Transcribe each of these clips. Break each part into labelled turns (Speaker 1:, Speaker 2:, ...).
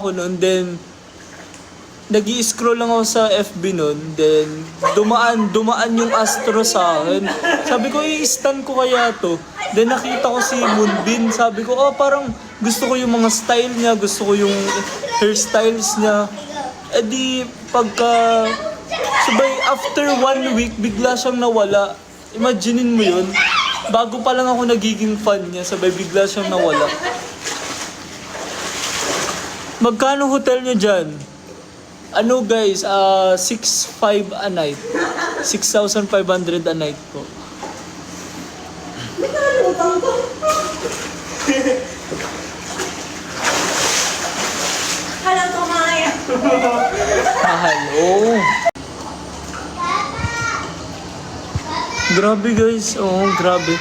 Speaker 1: ako noon, then nag-i-scroll lang ako sa FB noon, then dumaan yung Astro sa akin. Sabi ko, i-stan ko kaya to. Then nakita ko si Moonbin, sabi ko, oh parang gusto ko yung mga style niya, gusto ko yung hairstyles niya. Eh di, pagka, sabay, after 1 week, bigla siyang nawala. Imaginein mo yun, bago pa lang ako nagiging fan niya, sabay bigla siyang nawala. Magkano hotel niya dyan? Ano guys, 6,500 a night. 6,500 a night po.
Speaker 2: Alam ko Maya.
Speaker 1: Hello. Grabe guys, grabe.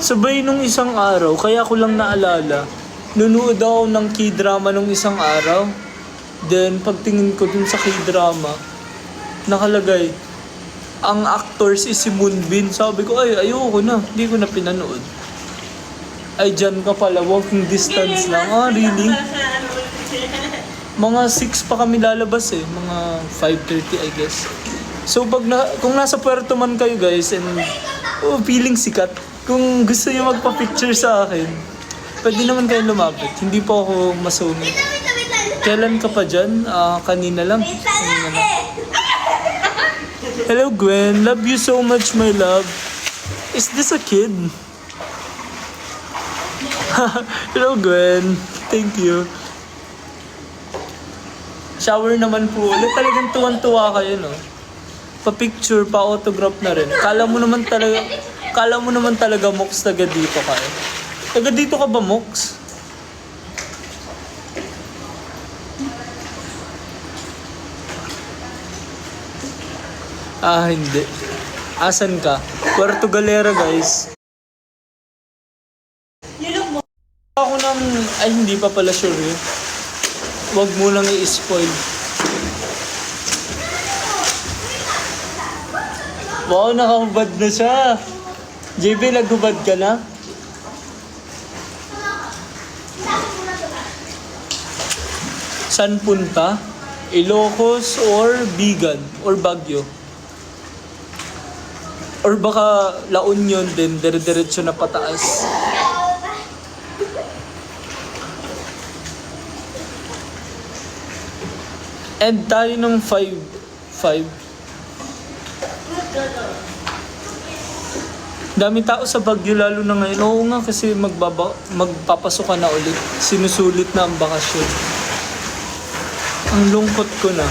Speaker 1: Sabay nung isang araw, kaya ko lang naalala, nunood ako ng K-drama nung isang araw. Then, pagtingin ko dun sa K-drama, nakalagay, ang actors is si Moonbin. Sabi ko, ay, ayoko na. Hindi ko na pinanood. Ay, dyan ka pala. Walking distance lang. Ah, really? Mga 6 pa kami lalabas eh. Mga 5:30, I guess. So, kung nasa Puerto man kayo guys, and feeling sikat, kung gusto niyo magpa-picture sa akin, pwede naman kayo lumapit. Hindi po ako masungit. Kailan ka pa dyan? Kanina lang. Hello Gwen. Love you so much, my love. Is this a kid? Hello Gwen. Thank you. Shower naman po ulit. Talagang tuwan-tuwa kayo, no? Pa-picture, pa-autograph na rin. Kala mo naman talaga, Mox, taga dito ka eh. Taga dito ka ba, Mox? Hindi. Asan ka? Puerto Galera, guys. Ako hindi pa pala sure eh. Huwag mo lang i-spoil. Wow, nakahubad na siya. JB, naghubad ka na? Saan punta? Ilocos or Bigan or Baguio? Or baka La Union din, dire-diretso na pataas. And tayo ng 5. Dami tao sa Baguio lalo na ngayon. Oo nga kasi magpapasok ka na ulit. Sinusulit na ang bakasyon. Ang lungkot ko na.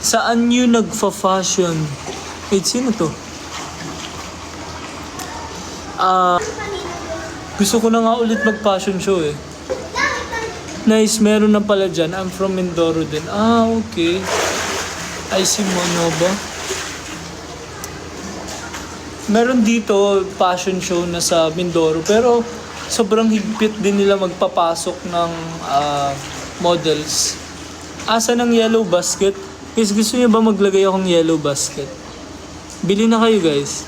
Speaker 1: Saan yun nagfa-fashion? Wait, sino to? Gusto ko na nga ulit mag-fashion show eh. Nice, meron na pala dyan. I'm from Mindoro din. Okay. I see Monoba. Meron dito fashion show na sa Mindoro. Pero sobrang higpit din nila magpapasok ng models. Asa ng yellow basket? Guys, gusto niyo ba maglagay akong yellow basket? Bili na kayo guys.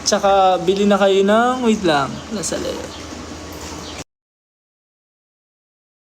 Speaker 1: Tsaka bili na kayo ng, wait lang, nasa layo.